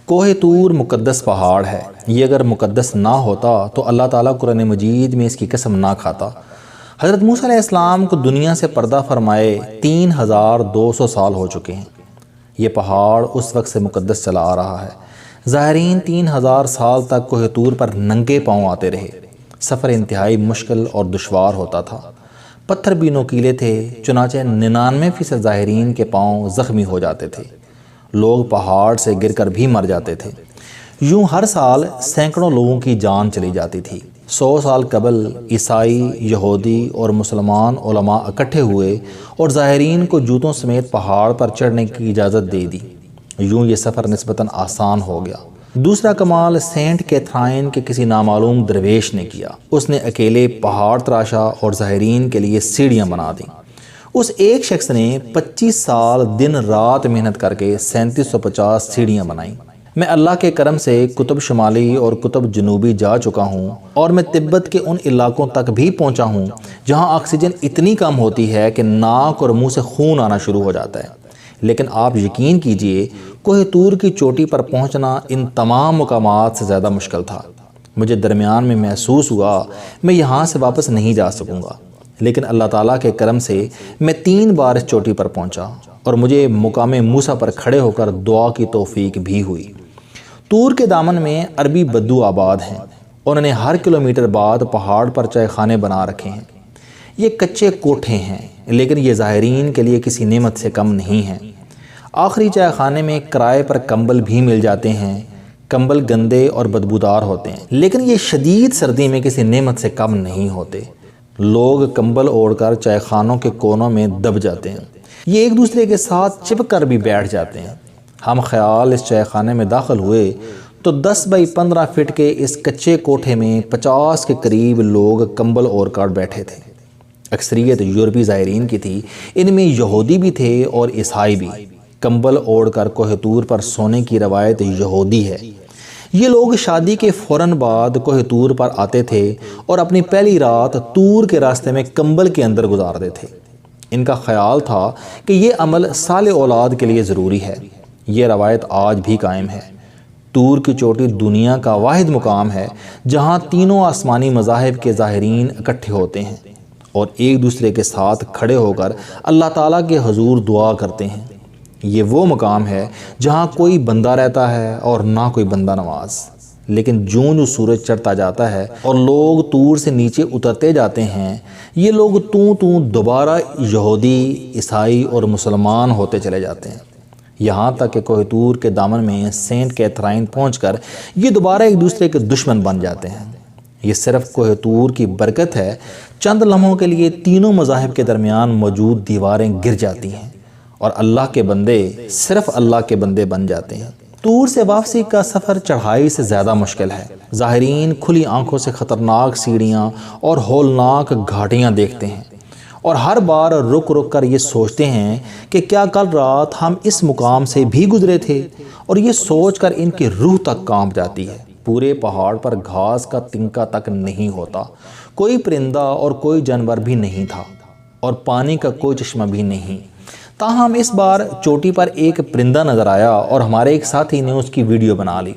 کوہ طور مقدس پہاڑ ہے، یہ اگر مقدس نہ ہوتا تو اللہ تعالیٰ قرآن مجید میں اس کی قسم نہ کھاتا۔ حضرت موسیٰ علیہ السلام کو دنیا سے پردہ فرمائے 3200 سال ہو چکے ہیں۔ یہ پہاڑ اس وقت سے مقدس چلا آ رہا ہے۔ زائرین 3000 سال تک کوہ طور پر ننگے پاؤں آتے رہے۔ سفر انتہائی مشکل اور دشوار ہوتا تھا۔ پتھر بھی نوکیلے تھے، چنانچہ 99% زائرین کے پاؤں زخمی ہو جاتے تھے۔ لوگ پہاڑ سے گر کر بھی مر جاتے تھے۔ یوں ہر سال سینکڑوں لوگوں کی جان چلی جاتی تھی۔ 100 سال قبل عیسائی، یہودی اور مسلمان علماء اکٹھے ہوئے اور زائرین کو جوتوں سمیت پہاڑ پر چڑھنے کی اجازت دے دی۔ یوں یہ سفر نسبتاً آسان ہو گیا۔ دوسرا کمال سینٹ کیتھرائن کے کسی نامعلوم درویش نے کیا۔ اس نے اکیلے پہاڑ تراشا اور زائرین کے لیے سیڑھیاں بنا دیں۔ اس ایک شخص نے 25 سال دن رات محنت کر کے 3750 سیڑھیاں بنائیں۔ میں اللہ کے کرم سے قطب شمالی اور قطب جنوبی جا چکا ہوں اور میں تبت کے ان علاقوں تک بھی پہنچا ہوں جہاں آکسیجن اتنی کم ہوتی ہے کہ ناک اور منہ سے خون آنا شروع ہو جاتا ہے۔ لیکن آپ یقین کیجئے کوہ طور کی چوٹی پر پہنچنا ان تمام مقامات سے زیادہ مشکل تھا۔ مجھے درمیان میں محسوس ہوا میں یہاں سے واپس نہیں جا سکوں گا، لیکن اللہ تعالیٰ کے کرم سے میں 3 بار اس چوٹی پر پہنچا اور مجھے مقام موسیٰ پر کھڑے ہو کر دعا کی توفیق بھی ہوئی۔ طور کے دامن میں عربی بدو آباد ہیں۔ انہوں نے ہر کلومیٹر بعد پہاڑ پر چائے خانے بنا رکھے ہیں۔ یہ کچے کوٹھے ہیں، لیکن یہ زائرین کے لیے کسی نعمت سے کم نہیں ہیں۔ آخری چائے خانے میں کرائے پر کمبل بھی مل جاتے ہیں۔ کمبل گندے اور بدبودار ہوتے ہیں، لیکن یہ شدید سردی میں کسی نعمت سے کم نہیں ہوتے۔ لوگ کمبل اوڑھ کر چائے خانوں کے کونوں میں دب جاتے ہیں۔ یہ ایک دوسرے کے ساتھ چپک کر بھی بیٹھ جاتے ہیں۔ ہم خیال اس چائے خانے میں داخل ہوئے تو 10 بائی 15 فٹ کے اس کچے کوٹھے میں 50 کے قریب لوگ کمبل اوڑھ کر بیٹھے تھے۔ اکثریت یورپی زائرین کی تھی، ان میں یہودی بھی تھے اور عیسائی بھی۔ کمبل اوڑھ کر کوہ طور پر سونے کی روایت یہودی ہے۔ یہ لوگ شادی کے فوراً بعد کوہ طور پر آتے تھے اور اپنی پہلی رات طور کے راستے میں کمبل کے اندر گزارتے تھے۔ ان کا خیال تھا کہ یہ عمل صالح اولاد کے لیے ضروری ہے۔ یہ روایت آج بھی قائم ہے۔ طور کی چوٹی دنیا کا واحد مقام ہے جہاں تینوں آسمانی مذاہب کے ظاہرین اکٹھے ہوتے ہیں اور ایک دوسرے کے ساتھ کھڑے ہو کر اللہ تعالیٰ کے حضور دعا کرتے ہیں۔ یہ وہ مقام ہے جہاں کوئی بندہ رہتا ہے اور نہ کوئی بندہ نواز۔ لیکن جوں سورج چڑھتا جاتا ہے اور لوگ طور سے نیچے اترتے جاتے ہیں، یہ لوگ دوبارہ یہودی، عیسائی اور مسلمان ہوتے چلے جاتے ہیں، یہاں تک کہ کوہ طور کے دامن میں سینٹ کیتھرائن پہنچ کر یہ دوبارہ ایک دوسرے کے دشمن بن جاتے ہیں۔ یہ صرف کوہ طور کی برکت ہے۔ چند لمحوں کے لیے تینوں مذاہب کے درمیان موجود دیواریں گر جاتی ہیں اور اللہ کے بندے صرف اللہ کے بندے بن جاتے ہیں۔ طور سے واپسی کا سفر چڑھائی سے زیادہ مشکل ہے۔ ظاہرین کھلی آنکھوں سے خطرناک سیڑھیاں اور ہولناک گھاٹیاں دیکھتے ہیں اور ہر بار رک رک کر یہ سوچتے ہیں کہ کیا کل رات ہم اس مقام سے بھی گزرے تھے، اور یہ سوچ کر ان کی روح تک کانپ جاتی ہے۔ پورے پہاڑ پر گھاس کا تنکا تک نہیں ہوتا، کوئی پرندہ اور کوئی جانور بھی نہیں تھا اور پانی کا کوئی چشمہ بھی نہیں۔ تاہم اس بار چوٹی پر ایک پرندہ نظر آیا اور ہمارے ایک ساتھی نے اس کی ویڈیو بنا لی۔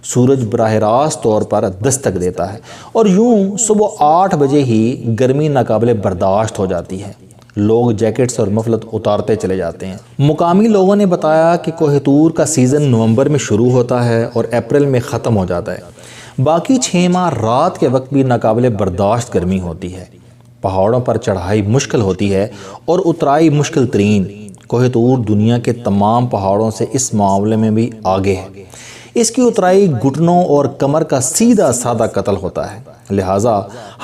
سورج براہ راست طور پر دستک دیتا ہے اور یوں صبح 8 بجے ہی گرمی ناقابل برداشت ہو جاتی ہے۔ لوگ جیکٹس اور مفلت اتارتے چلے جاتے ہیں۔ مقامی لوگوں نے بتایا کہ کوہ طور کا سیزن نومبر میں شروع ہوتا ہے اور اپریل میں ختم ہو جاتا ہے۔ باقی 6 ماہ رات کے وقت بھی ناقابل برداشت گرمی ہوتی ہے۔ پہاڑوں پر چڑھائی مشکل ہوتی ہے اور اترائی مشکل ترین۔ کوہ طور دنیا کے تمام پہاڑوں سے اس معاملے میں بھی آگے ہے۔ اس کی اترائی گھٹنوں اور کمر کا سیدھا سادہ قتل ہوتا ہے۔ لہٰذا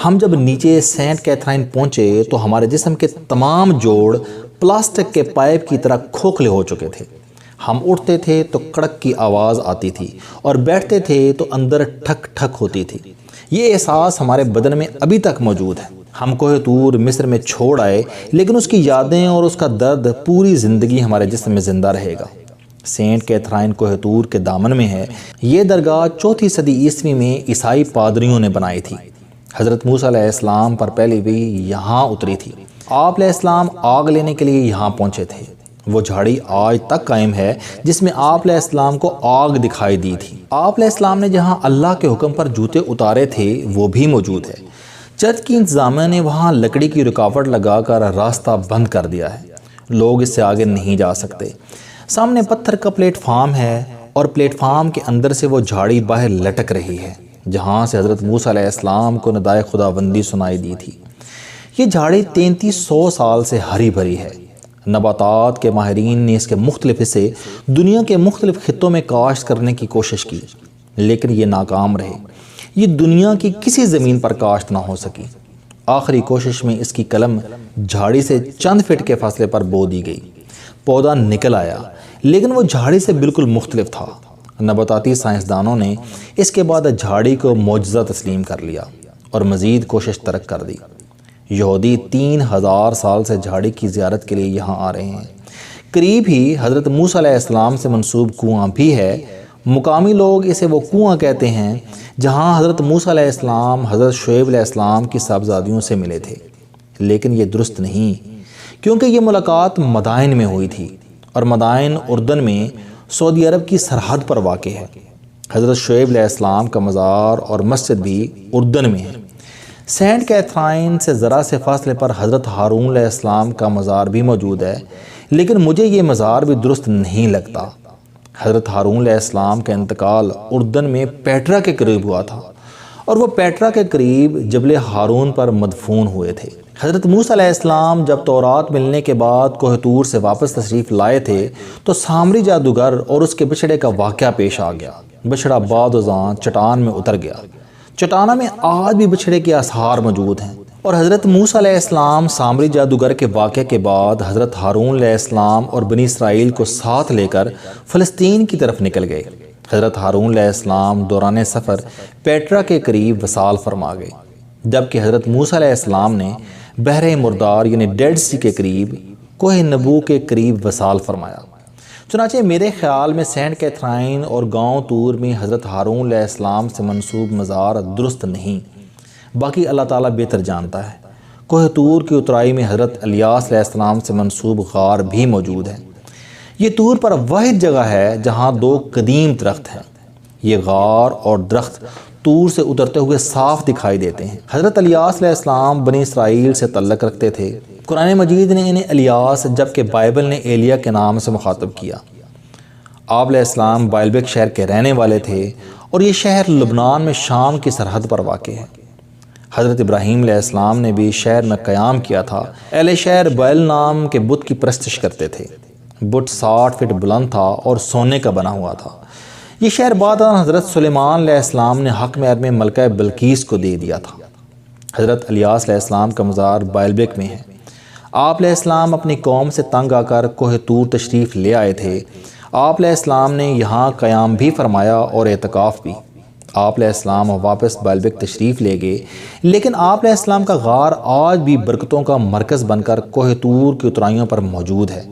ہم جب نیچے سینٹ کیتھرائن پہنچے تو ہمارے جسم کے تمام جوڑ پلاسٹک کے پائپ کی طرح کھوکھلے ہو چکے تھے۔ ہم اٹھتے تھے تو کڑک کی آواز آتی تھی اور بیٹھتے تھے تو اندر ٹھک ٹھک ہوتی تھی۔ یہ احساس ہمارے بدن میں ابھی تک موجود ہے۔ ہم کوہ طور مصر میں چھوڑ آئے، لیکن اس کی یادیں اور اس کا درد پوری زندگی ہمارے جسم میں زندہ رہے گا۔ سینٹ کیتھرائن کوہ طور کے دامن میں ہے۔ یہ درگاہ 4 صدی عیسوی میں عیسائی پادریوں نے بنائی تھی۔ حضرت موسیٰ علیہ السلام پر پہلی وحی یہاں اتری تھی۔ آپ علیہ السلام آگ لینے کے لیے یہاں پہنچے تھے۔ وہ جھاڑی آج تک قائم ہے جس میں آپ علیہ السلام کو آگ دکھائی دی تھی۔ آپ علیہ السلام نے جہاں اللہ کے حکم پر جوتے اتارے تھے وہ بھی موجود ہے۔ چرچ کی انتظامیہ نے وہاں لکڑی کی رکاوٹ لگا کر راستہ بند کر دیا ہے، لوگ اس سے آگے نہیں جا سکتے۔ سامنے پتھر کا پلیٹ فارم ہے اور پلیٹ فارم کے اندر سے وہ جھاڑی باہر لٹک رہی ہے جہاں سے حضرت موسیٰ علیہ السلام کو ندائے خداوندی سنائی دی تھی۔ یہ جھاڑی 3300 سال سے ہری بھری ہے۔ نباتات کے ماہرین نے اس کے مختلف حصے دنیا کے مختلف خطوں میں کاشت کرنے کی کوشش کی، لیکن یہ ناکام رہے۔ یہ دنیا کی کسی زمین پر کاشت نہ ہو سکی۔ آخری کوشش میں اس کی کلم جھاڑی سے چند فٹ کے فاصلے پر بو دی گئی۔ پودا نکل آیا، لیکن وہ جھاڑی سے بالکل مختلف تھا۔ نباتاتی سائنسدانوں نے اس کے بعد جھاڑی کو معجزہ تسلیم کر لیا اور مزید کوشش ترک کر دی۔ یہودی 3000 سال سے جھاڑی کی زیارت کے لیے یہاں آ رہے ہیں۔ قریب ہی حضرت موسیٰ علیہ السلام سے منسوب کنواں بھی ہے۔ مقامی لوگ اسے وہ کنواں کہتے ہیں جہاں حضرت موسیٰ علیہ السلام حضرت شعیب علیہ السلام کی صاحبزادیوں سے ملے تھے، لیکن یہ درست نہیں، کیونکہ یہ ملاقات مدائن میں ہوئی تھی اور مدائن اردن میں سعودی عرب کی سرحد پر واقع ہے۔ حضرت شعیب علیہ السلام کا مزار اور مسجد بھی اردن میں ہے۔ سینٹ کیتھرائن سے ذرا سے فاصلے پر حضرت ہارون علیہ السلام کا مزار بھی موجود ہے، لیکن مجھے یہ مزار بھی درست نہیں لگتا۔ حضرت ہارون علیہ السلام کا انتقال اردن میں پیٹرا کے قریب ہوا تھا اور وہ پیٹرا کے قریب جبل ہارون پر مدفون ہوئے تھے۔ حضرت موسیٰ علیہ السلام جب تورات ملنے کے بعد کوہ طور سے واپس تشریف لائے تھے تو سامری جادوگر اور اس کے بچھڑے کا واقعہ پیش آ گیا۔ بچھڑا بعد ازاں چٹان میں اتر گیا۔ چٹانہ میں آج بھی بچھڑے کے آثار موجود ہیں، اور حضرت موسیٰ علیہ السلام سامری جادوگر کے واقعے کے بعد حضرت ہارون علیہ السلام اور بنی اسرائیل کو ساتھ لے کر فلسطین کی طرف نکل گئے۔ حضرت ہارون علیہ السلام دوران سفر پیٹرا کے قریب وصال فرما گئے، جبکہ حضرت موسیٰ علیہ السلام نے بحر مردار یعنی ڈیڈ سی کے قریب کوہ نبو کے قریب وصال فرمایا۔ چنانچہ میرے خیال میں سینٹ کیتھرائن اور گاؤں طور میں حضرت ہارون علیہ السلام سے منسوب مزار درست نہیں، باقی اللہ تعالیٰ بہتر جانتا ہے۔ کوہ طور کی اترائی میں حضرت الیاس علیہ السلام سے منسوب غار بھی موجود ہے۔ یہ طور پر واحد جگہ ہے جہاں 2 قدیم درخت ہیں۔ یہ غار اور درخت طور سے اترتے ہوئے صاف دکھائی دیتے ہیں۔ حضرت الیاس علیہ السلام بنی اسرائیل سے تعلق رکھتے تھے۔ قرآن مجید نے انہیں الیاس جبکہ بائبل نے ایلیا کے نام سے مخاطب کیا۔ آپ علیہ السلام بائلبک شہر کے رہنے والے تھے اور یہ شہر لبنان میں شام کی سرحد پر واقع ہے۔ حضرت ابراہیم علیہ السلام نے بھی شہر میں قیام کیا تھا۔ اہل شہر بائل نام کے بت کی پرستش کرتے تھے۔ بت 60 فٹ بلند تھا اور سونے کا بنا ہوا تھا۔ یہ شہر بعد حضرت سلیمان علیہ السلام نے حق مہر میں ملکہ بلقیس کو دے دیا تھا۔ حضرت الیاس علیہ السلام کا مزار بائلبک میں ہے۔ آپ علیہ السلام اپنی قوم سے تنگ آ کر کوہ طور تشریف لے آئے تھے۔ آپ علیہ السلام نے یہاں قیام بھی فرمایا اور اعتکاف بھی۔ آپ علیہ السلام واپس بائلبک تشریف لے گئے، لیکن آپ علیہ السلام کا غار آج بھی برکتوں کا مرکز بن کر کوہ طور کی اترائیوں پر موجود ہے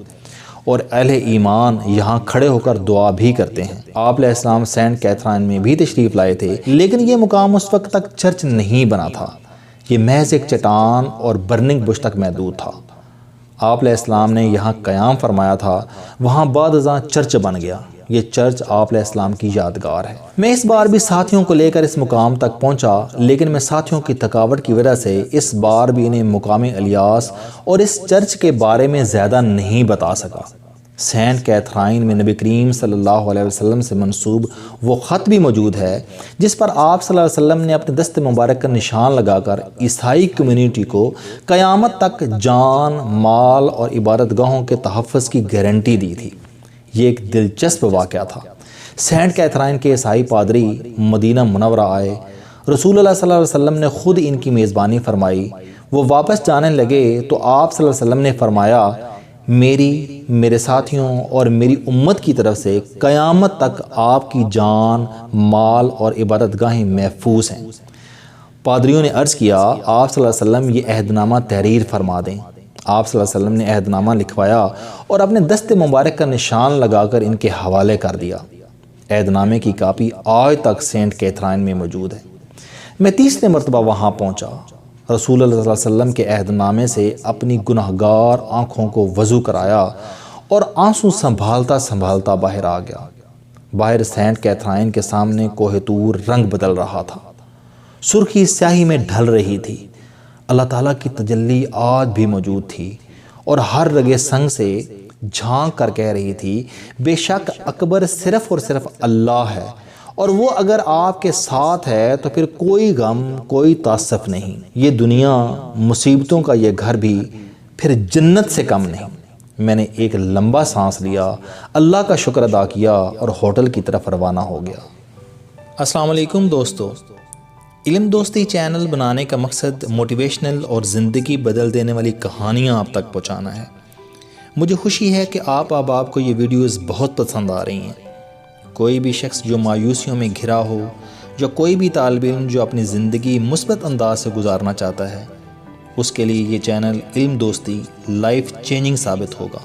اور اہل ایمان یہاں کھڑے ہو کر دعا بھی کرتے ہیں۔ آپ علیہ السلام سینٹ کیتھرائن میں بھی تشریف لائے تھے، لیکن یہ مقام اس وقت تک چرچ نہیں بنا تھا۔ یہ محض ایک چٹان اور برننگ بش تک محدود تھا۔ آپ علیہ السلام نے یہاں قیام فرمایا تھا، وہاں بعد ازاں چرچ بن گیا۔ یہ چرچ آپ علیہ السلام کی یادگار ہے۔ میں اس بار بھی ساتھیوں کو لے کر اس مقام تک پہنچا، لیکن میں ساتھیوں کی تھکاوٹ کی وجہ سے اس بار بھی انہیں مقام الیاس اور اس چرچ کے بارے میں زیادہ نہیں بتا سکا۔ سینٹ کیتھرائن میں نبی کریم صلی اللہ علیہ وسلم سے منسوب وہ خط بھی موجود ہے جس پر آپ صلی اللہ علیہ وسلم نے اپنے دست مبارک کا نشان لگا کر عیسائی کمیونٹی کو قیامت تک جان، مال اور عبادت گاہوں کے تحفظ کی گارنٹی دی تھی۔ یہ ایک دلچسپ واقعہ تھا۔ سینٹ کیتھرائن کے عیسائی پادری مدینہ منورہ آئے۔ رسول اللہ صلی اللہ علیہ وسلم نے خود ان کی میزبانی فرمائی۔ وہ واپس جانے لگے تو آپ صلی اللہ علیہ وسلم نے فرمایا، میرے ساتھیوں اور میری امت کی طرف سے قیامت تک آپ کی جان، مال اور عبادت گاہیں محفوظ ہیں۔ پادریوں نے عرض کیا، آپ صلی اللہ علیہ وسلم یہ عہد نامہ تحریر فرما دیں۔ آپ صلی اللہ علیہ وسلم نے عہد نامہ لکھوایا اور اپنے دست مبارک کا نشان لگا کر ان کے حوالے کر دیا۔ عہد نامے کی کاپی آج تک سینٹ کیتھرائن میں موجود ہے۔ میں تیسرے مرتبہ وہاں پہنچا رسول اللہ صلی اللہ علیہ وسلم کے عہد نامے سے اپنی گناہگار آنکھوں کو وضو کرایا اور آنسو سنبھالتا سنبھالتا باہر آ گیا۔ باہر سینٹ کیتھرائن کے سامنے کوہ طور رنگ بدل رہا تھا، سرخی سیاہی میں ڈھل رہی تھی۔ اللہ تعالیٰ کی تجلی آج بھی موجود تھی اور ہر رگے سنگ سے جھانک کر کہہ رہی تھی، بے شک اکبر صرف اور صرف اللہ ہے، اور وہ اگر آپ کے ساتھ ہے تو پھر کوئی غم، کوئی تاسف نہیں۔ یہ دنیا مصیبتوں کا یہ گھر بھی پھر جنت سے کم نہیں۔ میں نے ایک لمبا سانس لیا، اللہ کا شکر ادا کیا اور ہوٹل کی طرف روانہ ہو گیا۔ السلام علیکم دوستو، علم دوستی چینل بنانے کا مقصد موٹیویشنل اور زندگی بدل دینے والی کہانیاں آپ تک پہنچانا ہے۔ مجھے خوشی ہے کہ آپ کو یہ ویڈیوز بہت پسند آ رہی ہیں۔ کوئی بھی شخص جو مایوسیوں میں گھرا ہو، جو کوئی بھی طالب علم جو اپنی زندگی مثبت انداز سے گزارنا چاہتا ہے، اس کے لیے یہ چینل علم دوستی لائف چینجنگ ثابت ہوگا۔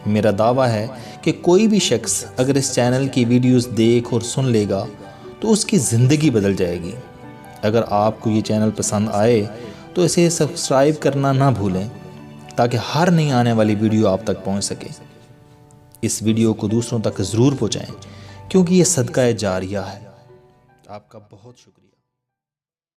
میرا دعویٰ ہے کہ کوئی بھی شخص اگر اس چینل کی ویڈیوز دیکھ اور سن لے گا تو اس کی زندگی بدل جائے گی۔ اگر آپ کو یہ چینل پسند آئے تو اسے سبسکرائب کرنا نہ بھولیں تاکہ ہر نئی آنے والی ویڈیو آپ تک پہنچ سکے۔ اس ویڈیو کو دوسروں تک ضرور پہنچائیں کیونکہ یہ صدقہ جاریہ ہے۔ آپ کا بہت شکریہ۔